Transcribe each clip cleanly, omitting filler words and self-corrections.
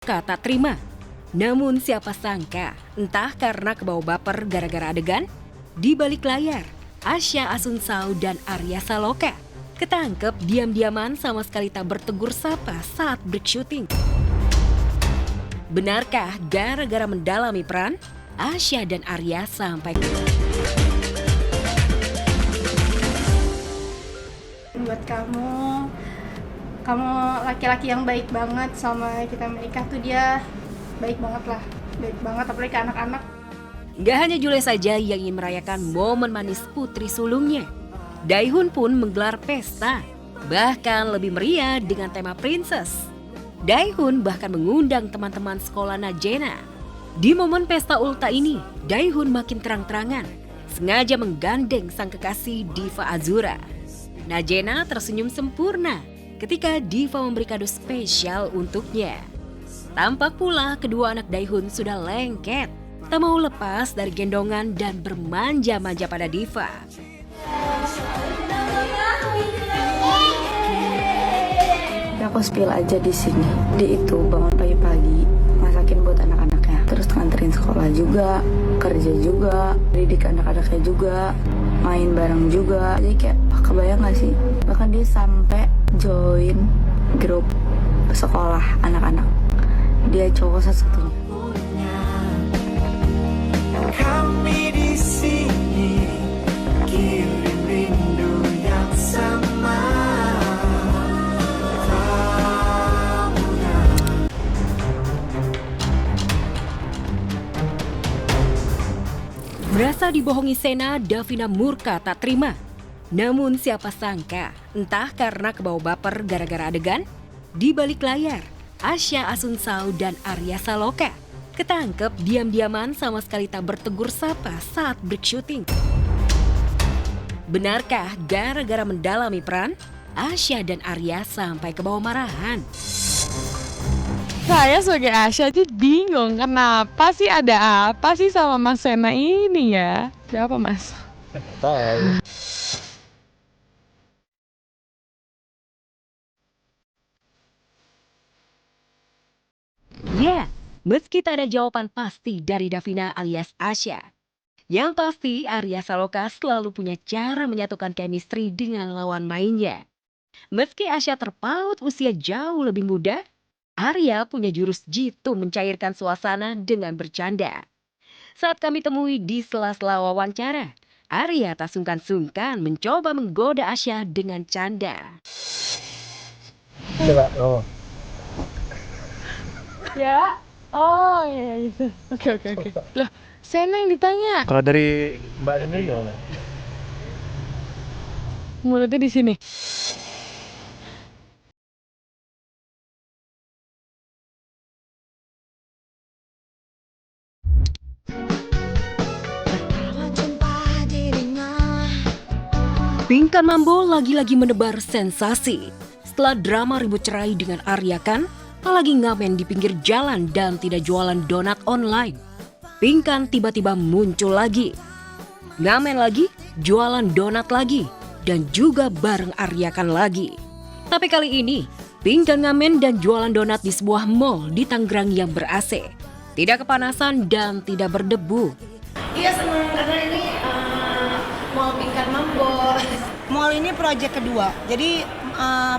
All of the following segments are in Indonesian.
Tak terima. Namun siapa sangka, entah karena kebawa baper gara-gara adegan, di balik layar, Asya Asunsao dan Arya Saloka ketangkep diam-diaman sama sekali tak bertegur sapa saat break syuting. Benarkah gara-gara mendalami peran, Asya dan Arya sampai buat kamu laki-laki yang baik banget. Selama kita menikah tuh dia baik banget lah, baik banget apalagi ke anak-anak. Gak hanya Jule saja yang ingin merayakan momen manis putri sulungnya. Daehun pun menggelar pesta, bahkan lebih meriah dengan tema princess. Daehun bahkan mengundang teman-teman sekolah Najena. Di momen pesta ulta ini, Daehun makin terang-terangan, sengaja menggandeng sang kekasih Diva Azura. Najena tersenyum sempurna ketika Diva memberi kado spesial untuknya. Tampak pula kedua anak Daehun sudah lengket, tak mau lepas dari gendongan dan bermanja-manja pada Diva. Aku spill aja di sini. Dia itu bangun pagi-pagi, masakin buat anak-anaknya, terus nganterin sekolah juga, kerja juga, didik anak-anaknya juga, main bareng juga. Jadi kayak kebayang gak sih? Bahkan dia sampai join grup sekolah anak-anak. Dia cowok satu-satunya. Kami di sini kirim rindu yang sama. Merasa dibohongi Sena, Davina murka tak terima. Namun siapa sangka, entah karena kebawa baper gara-gara adegan, di balik layar, Asya Asunsao dan Arya Saloka ketangkep diam-diaman sama sekali tak bertegur sapa saat break syuting. Benarkah gara-gara mendalami peran, Asya dan Arya sampai ke bawah marahan? Saya sebagai Asya aja bingung kenapa sih, ada apa sih sama Mas Sena ini ya? Ada apa Mas? Tahu. Ya, meski tak ada jawaban pasti dari Davina alias Asya. Yang pasti Arya Saloka selalu punya cara menyatukan chemistry dengan lawan mainnya. Meski Asya terpaut usia jauh lebih muda, Arya punya jurus jitu mencairkan suasana dengan bercanda. Saat kami temui di sela-sela wawancara, Arya tak sungkan-sungkan mencoba menggoda Asya dengan canda. Coba, oh. Ya? Oh iya itu. Oke. Loh, Sena yang ditanya. Kalau dari Mbak sendiri gimana? Mulutnya di sini. Pinkan Mambo lagi-lagi menebar sensasi. Setelah drama ribut cerai dengan Arya Khan, tak lagi ngamen di pinggir jalan dan tidak jualan donat online. Pinkan tiba-tiba muncul lagi. Ngamen lagi, jualan donat lagi, dan juga bareng Arya Khan lagi. Tapi kali ini, Pinkan ngamen dan jualan donat di sebuah mall di Tangerang yang ber-AC. Tidak kepanasan dan tidak berdebu. Iya senang karena ini Mall Pinkan Mambo. Mall ini proyek kedua, jadi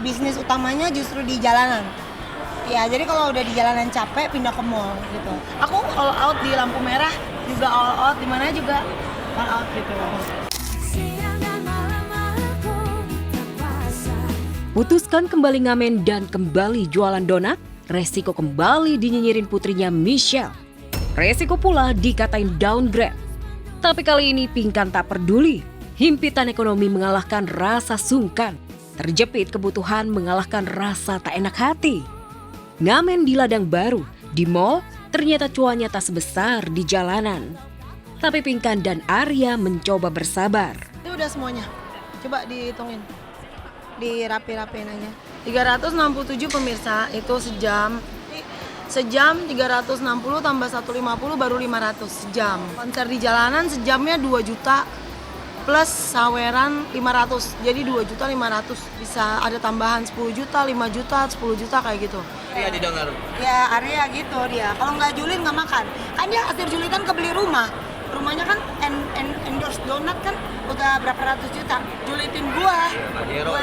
bisnis utamanya justru di jalanan. Ya jadi kalau udah di jalanan capek pindah ke mall gitu. Aku all out di lampu merah juga all out, di mana juga all out gitu. Putuskan kembali ngamen dan kembali jualan donat, resiko kembali dinyinyirin putrinya Michelle. Resiko pula dikatain downgrade. Tapi kali ini Pinkan tak peduli. Himpitan ekonomi mengalahkan rasa sungkan. Terjepit kebutuhan mengalahkan rasa tak enak hati. Ngamen di ladang baru, di mall, ternyata cuannya tak sebesar di jalanan. Tapi Pinkan dan Arya mencoba bersabar. Itu udah semuanya. Coba dihitungin. Dirapi-rapiin aja. 367 pemirsa itu sejam. Sejam 360 tambah 150 baru 500 sejam. Konser di jalanan sejamnya 2 juta plus saweran 500. Jadi 2 juta 500. Bisa ada tambahan 10 juta, 5 juta, 10 juta kayak gitu. Arya didengar. Ya Arya gitu dia. Kalau nggak julid nggak makan. Kan dia hasil julitan kebeli rumah. Rumahnya kan endorse donat kan udah berapa ratus juta. Julitin gua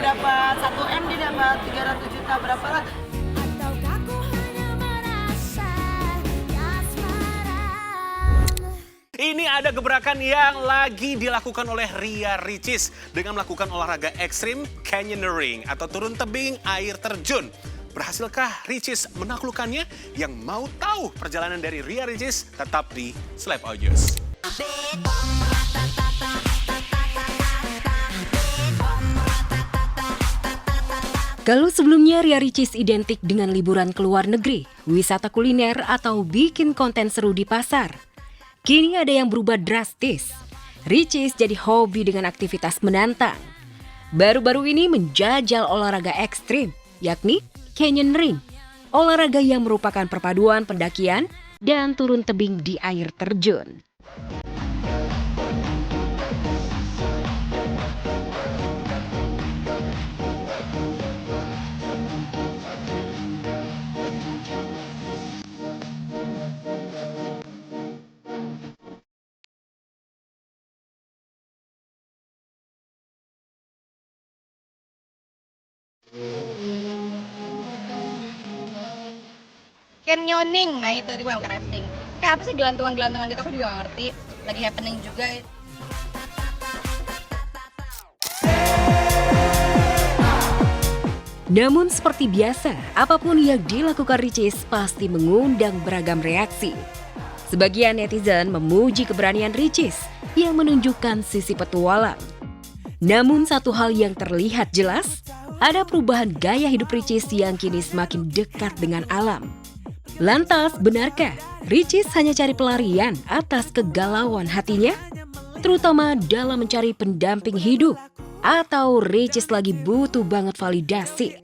dapat 1 M, dia dapat 300 juta berapa lah. Ini ada gebrakan yang lagi dilakukan oleh Ria Ricis dengan melakukan olahraga ekstrim canyoneering atau turun tebing air terjun. Berhasilkah Ricis menaklukkannya? Yang mau tahu perjalanan dari Ria Ricis tetap di Slap Audios. Kalau sebelumnya Ria Ricis identik dengan liburan ke luar negeri, wisata kuliner atau bikin konten seru di pasar, kini ada yang berubah drastis. Ricis jadi hobi dengan aktivitas menantang. Baru-baru ini menjajal olahraga ekstrim, yakni canyoneering. Olahraga yang merupakan perpaduan pendakian dan turun tebing di air terjun. Canyoning, nah itu tadi bukan rafting. Kayak apa sih gelantungan-gelantungan gitu, aku juga gak ngerti. Lagi happening juga. Namun seperti biasa, apapun yang dilakukan Ricis pasti mengundang beragam reaksi. Sebagian netizen memuji keberanian Ricis yang menunjukkan sisi petualang. Namun satu hal yang terlihat jelas, ada perubahan gaya hidup Ricis yang kini semakin dekat dengan alam. Lantas, benarkah Ricis hanya cari pelarian atas kegalauan hatinya? Terutama dalam mencari pendamping hidup? Atau Ricis lagi butuh banget validasi?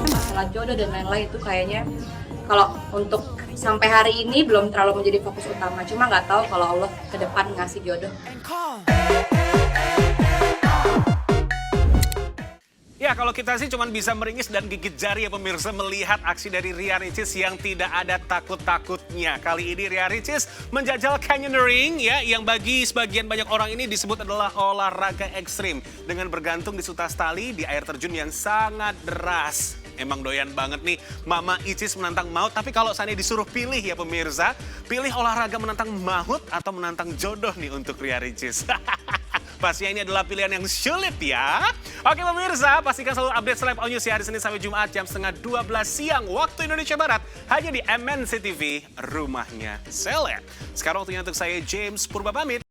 Masalah jodoh dan lain-lain itu kayaknya kalau untuk sampai hari ini belum terlalu menjadi fokus utama. Cuma nggak tahu kalau Allah ke depan ngasih jodoh. Ya, kalau kita sih cuma bisa meringis dan gigit jari ya pemirsa melihat aksi dari Ria Ricis yang tidak ada takut-takutnya. Kali ini Ria Ricis menjajal canyoneering ya, yang bagi sebagian banyak orang ini disebut adalah olahraga ekstrim. Dengan bergantung di sutas tali di air terjun yang sangat deras. Emang doyan banget nih Mama Icis menantang maut, tapi kalau saya disuruh pilih ya pemirsa, pilih olahraga menantang maut atau menantang jodoh nih untuk Ria Ricis. Pastinya ini adalah pilihan yang sulit ya. Oke pemirsa, pastikan selalu update Slap On News ya hari Senin sampai Jumat jam 11:30 siang waktu Indonesia Barat. Hanya di MNC TV, rumahnya seleb. Sekarang waktunya untuk saya James Purba pamit.